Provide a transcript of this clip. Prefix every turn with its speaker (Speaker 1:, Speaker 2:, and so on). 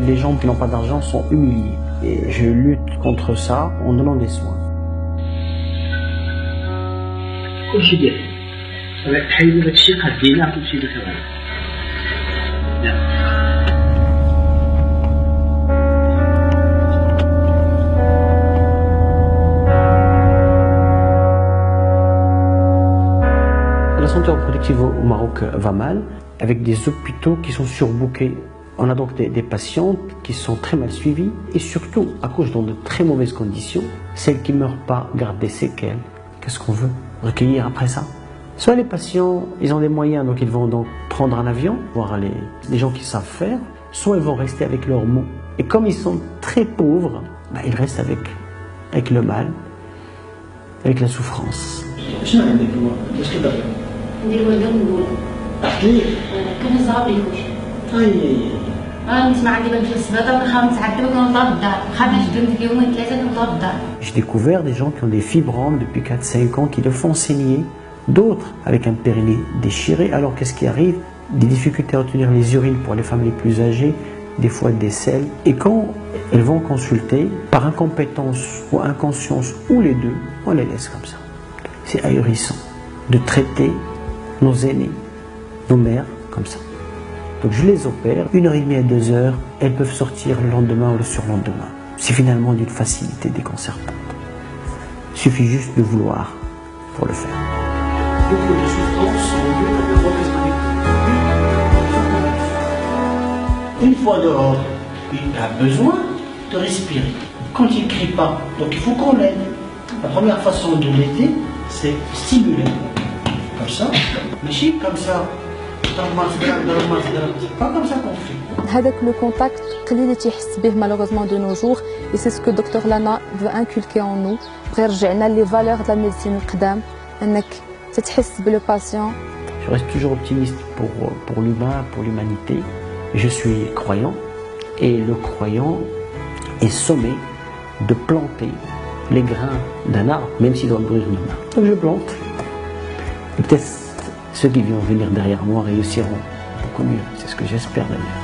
Speaker 1: Les gens qui n'ont pas d'argent sont humiliés. Et je lutte contre ça en donnant des soins. La santé reproductive au Maroc va mal, avec des hôpitaux qui sont surbookés. On a donc des patientes qui sont très mal suivies et surtout accouchent dans de très mauvaises conditions. Celles qui ne meurent pas gardent des séquelles. Qu'est-ce qu'on veut recueillir après ça? Soit les patients, ils ont des moyens, donc ils vont donc prendre un avion, voir les gens qui savent faire, soit ils vont rester avec leurs maux. Et comme ils sont très pauvres, ils restent avec le mal, avec la souffrance. J'ai découvert des gens qui ont des fibromes depuis 4-5 ans qui le font saigner, d'autres avec un périnée déchiré. Alors qu'est-ce qui arrive? Des difficultés à retenir les urines pour les femmes les plus âgées, des fois des selles. Et quand elles vont consulter, par incompétence ou inconscience ou les deux, on les laisse comme ça. C'est ahurissant de traiter nos aînés, nos mères comme ça. Donc je les opère, 1h30 à 2h, elles peuvent sortir le lendemain ou le surlendemain. C'est finalement d'une facilité déconcertante. Il suffit juste de vouloir pour le faire. Beaucoup de souffrances sont dues à de mauvaises manipulations. Une fois dehors, il a besoin de respirer. Quand il ne crie pas, donc il faut qu'on l'aide. La première façon de l'aider, c'est stimuler. Comme ça, mais comme ça. Pas comme ça qu'on fait.
Speaker 2: هذاك le contact قليل تيحس به malheureusement de nos jours et c'est ce que Dr Lana veut inculquer en nous pour يرجعنا les valeurs de la médecine القدام انك تتحس بلو patient.
Speaker 1: Je reste toujours optimiste pour l'humain, pour l'humanité. Je suis croyant et le croyant est sommé de planter les grains d'un arbre, même s'il doit brûler une main. Donc je plante. Et peut-être ceux qui vont venir derrière moi réussiront beaucoup mieux. C'est ce que j'espère d'ailleurs.